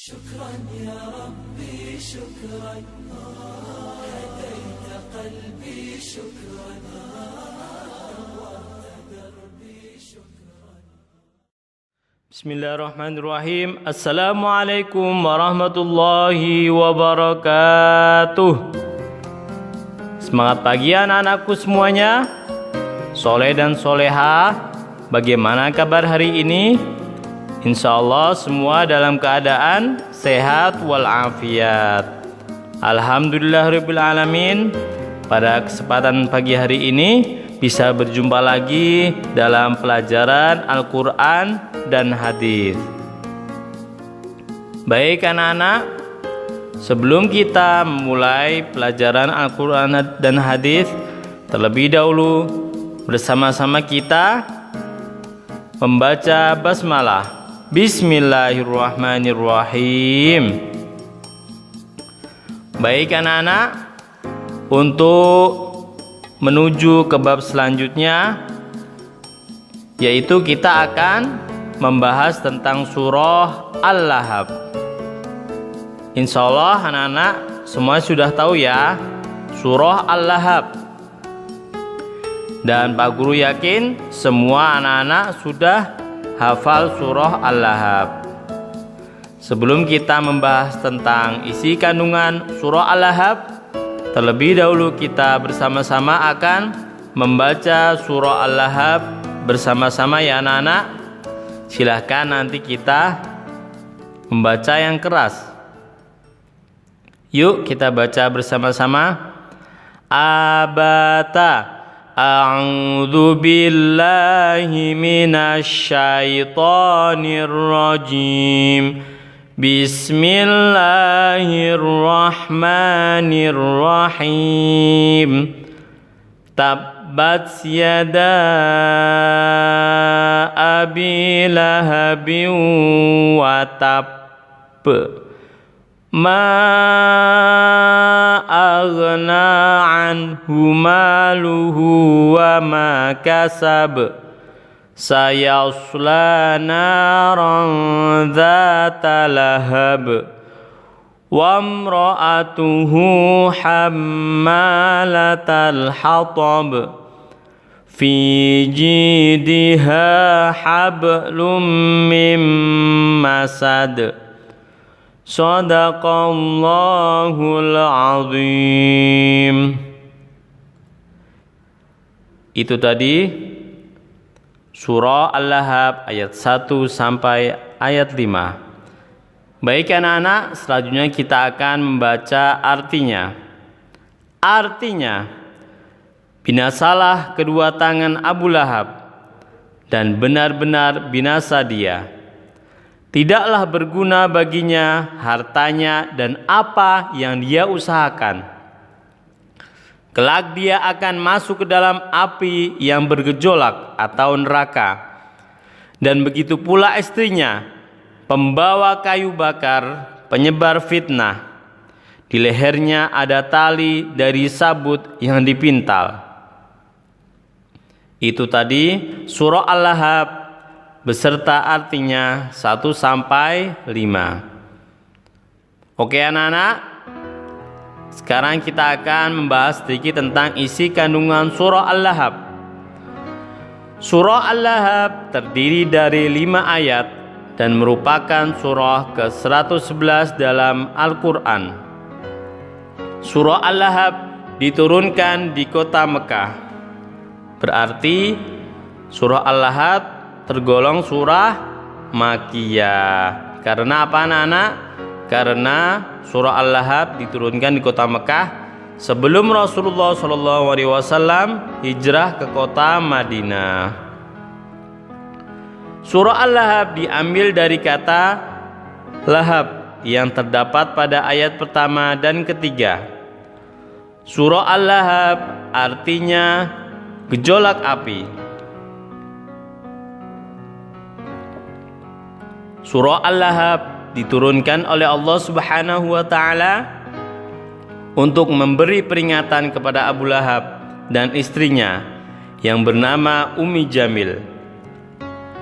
شكرا يا ربي شكرا هديت قلبي شكرا نورت دربي شكرا. Bismillahirrahmanirrahim. Assalamualaikum warahmatullahi wabarakatuh. Semangat pagi anak-anakku semuanya. Soleh dan soleha, bagaimana kabar hari ini? Insya Allah semua dalam keadaan sehat walafiat. Alhamdulillahirabbil alamin. Pada kesempatan pagi hari ini bisa berjumpa lagi dalam pelajaran Al-Quran dan hadis. Baik anak-anak, sebelum kita memulai pelajaran Al-Quran dan hadis, terlebih dahulu bersama-sama kita membaca basmalah. Bismillahirrahmanirrahim. Baik anak-anak, untuk menuju ke bab selanjutnya, yaitu kita akan membahas tentang surah Al-Lahab. Insya Allah anak-anak semua sudah tahu ya surah Al-Lahab. Dan Pak Guru yakin semua anak-anak sudah hafal surah Al-Lahab. Sebelum kita membahas tentang isi kandungan surah Al-Lahab, terlebih dahulu kita bersama-sama akan membaca surah Al-Lahab bersama-sama ya anak-anak. Silahkan nanti kita membaca yang keras. Yuk kita baca bersama-sama. Abata A'udzu billahi minasyaitonir rajim. Bismillahirrahmanirrahim. Tabbat yada abi lahabin wa tab. Ma aghna anhu maluhu wa ma kasab. Sayasla naran dzata lahab. Wa imra'atuhu hammalatal hatab. Fi jidha hablum mim masad. Shadaqallahul azim. Itu tadi surah Al-Lahab ayat 1 sampai ayat 5. Baik anak-anak, selanjutnya kita akan membaca artinya. Artinya, binasalah kedua tangan Abu Lahab dan benar-benar binasa dia. Tidaklah berguna baginya hartanya dan apa yang dia usahakan. Kelak dia akan masuk ke dalam api yang bergejolak atau neraka. Dan begitu pula istrinya, pembawa kayu bakar, penyebar fitnah. Di lehernya ada tali dari sabut yang dipintal. Itu tadi surah Al-Lahab beserta artinya 1 sampai 5. Oke anak-anak, sekarang kita akan membahas sedikit tentang isi kandungan surah Al-Lahab. Surah Al-Lahab terdiri dari 5 ayat dan merupakan surah ke-111 dalam Al-Quran. Surah Al-Lahab diturunkan di kota Mekah. Berarti surah Al-Lahab tergolong surah Makkiyah. Karena apa anak-anak? Karena surah Al-Lahab diturunkan di kota Mekah sebelum Rasulullah SAW hijrah ke kota Madinah. Surah Al-Lahab diambil dari kata lahab yang terdapat pada ayat pertama dan ketiga. Surah Al-Lahab artinya gejolak api. Surah Al-Lahab diturunkan oleh Allah Subhanahu wa taala untuk memberi peringatan kepada Abu Lahab dan istrinya yang bernama Ummi Jamil.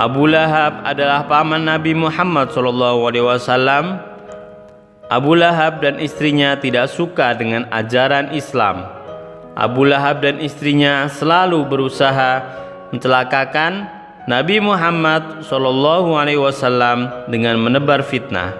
Abu Lahab adalah paman Nabi Muhammad SAW Abu Lahab dan istrinya tidak suka dengan ajaran Islam. Abu Lahab dan istrinya selalu berusaha mencelakakan Nabi Muhammad SAW dengan menebar fitnah.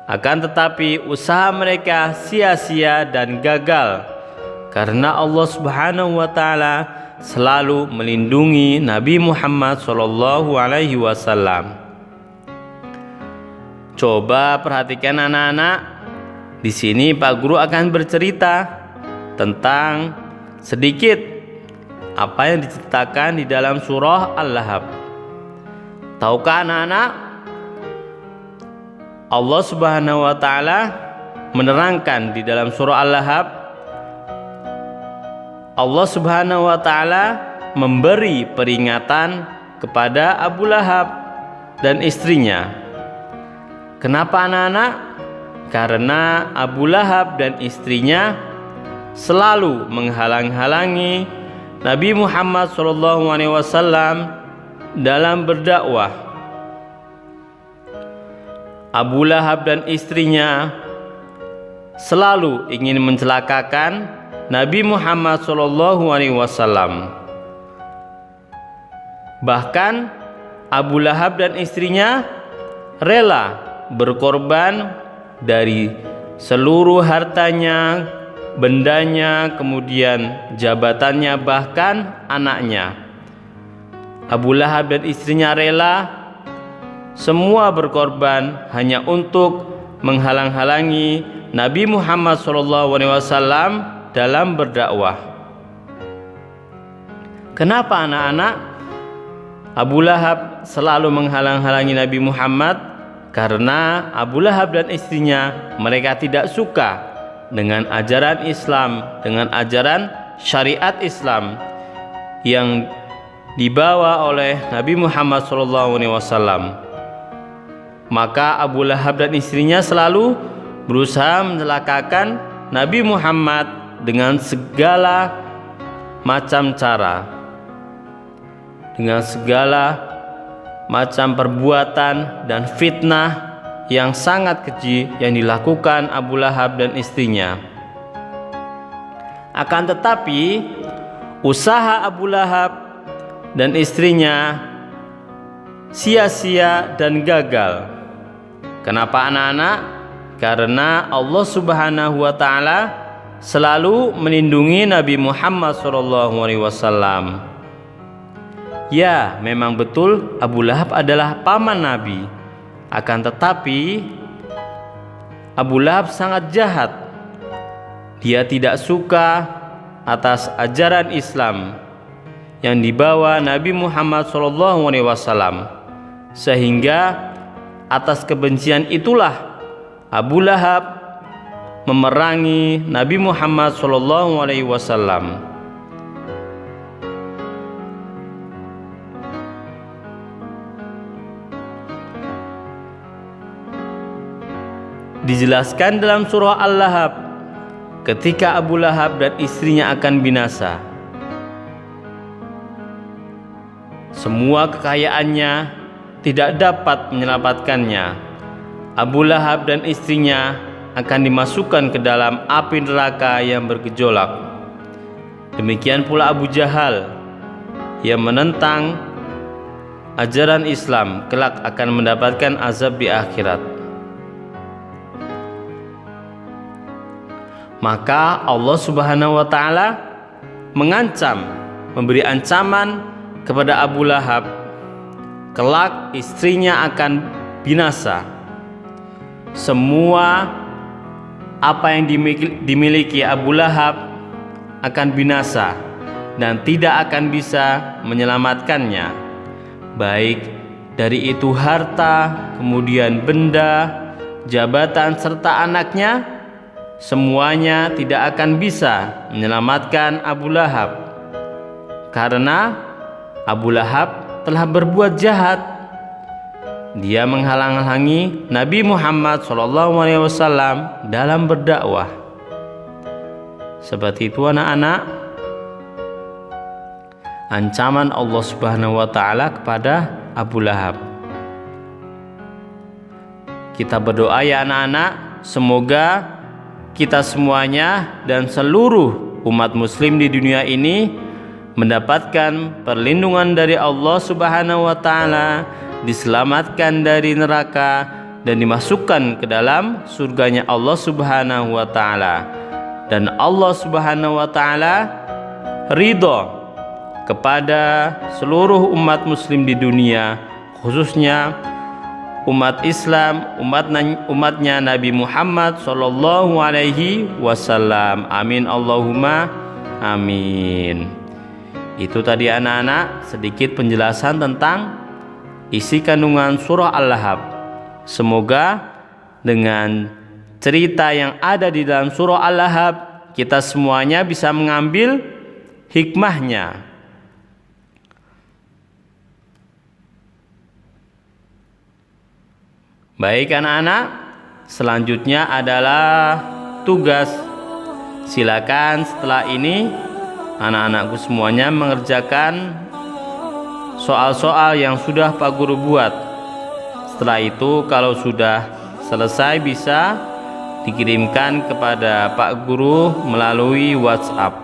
Akan tetapi usaha mereka sia-sia dan gagal karena Allah Subhanahu wa taala selalu melindungi Nabi Muhammad SAW. Coba perhatikan anak-anak. Di sini Pak Guru akan bercerita tentang sedikit apa yang diceritakan di dalam surah Al-Lahab. Tahukah anak-anak? Allah Subhanahu wa taala menerangkan di dalam surah Al-Lahab, Allah Subhanahu wa taala memberi peringatan kepada Abu Lahab dan istrinya. Kenapa anak-anak? Karena Abu Lahab dan istrinya selalu menghalang-halangi Nabi Muhammad SAW dalam berdakwah. Abu Lahab dan istrinya selalu ingin mencelakakan Nabi Muhammad SAW. Bahkan Abu Lahab dan istrinya rela berkorban dari seluruh hartanya, bendanya, kemudian jabatannya, bahkan anaknya. Abu Lahab dan istrinya rela semua berkorban hanya untuk menghalang-halangi Nabi Muhammad SAW dalam berdakwah. Kenapa anak-anak? Abu Lahab selalu menghalang-halangi Nabi Muhammad karena Abu Lahab dan istrinya mereka tidak suka dengan ajaran Islam, dengan ajaran syariat Islam yang dibawa oleh Nabi Muhammad SAW. Maka Abu Lahab dan istrinya selalu berusaha mencelakakan Nabi Muhammad dengan segala macam cara, dengan segala macam perbuatan dan fitnah yang sangat keji yang dilakukan Abu Lahab dan istrinya. Akan tetapi usaha Abu Lahab dan istrinya sia-sia dan gagal. Kenapa anak-anak? Karena Allah Subhanahu wa taala selalu melindungi Nabi Muhammad SAW. Ya, memang betul Abu Lahab adalah paman Nabi. Akan tetapi Abu Lahab sangat jahat. Dia tidak suka atas ajaran Islam yang dibawa Nabi Muhammad SAW. Sehingga atas kebencian itulah Abu Lahab memerangi Nabi Muhammad SAW. Dijelaskan dalam surah Al-Lahab ketika Abu Lahab dan istrinya akan binasa. Semua kekayaannya tidak dapat menyelamatkannya. Abu Lahab dan istrinya akan dimasukkan ke dalam api neraka yang bergejolak. Demikian pula Abu Jahal yang menentang ajaran Islam kelak akan mendapatkan azab di akhirat. Maka Allah Subhanahu wa taala mengancam, memberi ancaman kepada Abu Lahab, kelak istrinya akan binasa. Semua apa yang dimiliki Abu Lahab akan binasa dan tidak akan bisa menyelamatkannya, baik dari itu harta, kemudian benda, jabatan serta anaknya. Semuanya tidak akan bisa menyelamatkan Abu Lahab karena Abu Lahab telah berbuat jahat. Dia menghalang-halangi Nabi Muhammad SAW dalam berdakwah. Seperti itu anak-anak, ancaman Allah Subhanahu wa taala kepada Abu Lahab. Kita berdoa ya anak-anak, semoga kita semuanya dan seluruh umat muslim di dunia ini mendapatkan perlindungan dari Allah Subhanahu wa taala, diselamatkan dari neraka dan dimasukkan ke dalam surganya Allah Subhanahu wa taala. Dan Allah Subhanahu wa taala ridho kepada seluruh umat muslim di dunia, khususnya umat Islam, umatnya Nabi Muhammad sallallahu alaihi wasallam. Amin Allahumma amin. Itu tadi anak-anak sedikit penjelasan tentang isi kandungan surah Al-Lahab. Semoga dengan cerita yang ada di dalam surah Al-Lahab kita semuanya bisa mengambil hikmahnya. Baik anak-anak, selanjutnya adalah tugas. Silakan setelah ini anak-anakku semuanya mengerjakan soal-soal yang sudah Pak Guru buat. Setelah itu kalau sudah selesai bisa dikirimkan kepada Pak Guru melalui WhatsApp.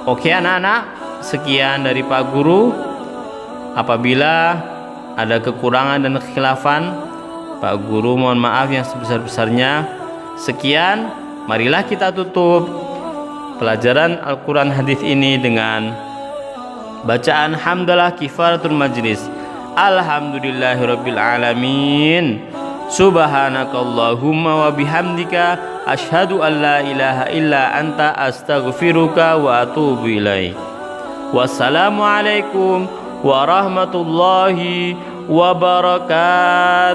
Oke anak-anak, sekian dari Pak Guru. Apabila ada kekurangan dan kekhilafan, Pak Guru mohon maaf yang sebesar-besarnya. Sekian, marilah kita tutup pelajaran Al-Quran hadis ini dengan bacaan hamdalah kifaratul majlis. Alhamdulillahirabbil alamin. Subhanakallahumma wa bihamdika asyhadu an la ilaha illa anta astaghfiruka wa atubu ilaik. Wassalamualaikum warahmatullahi wabarakatuh.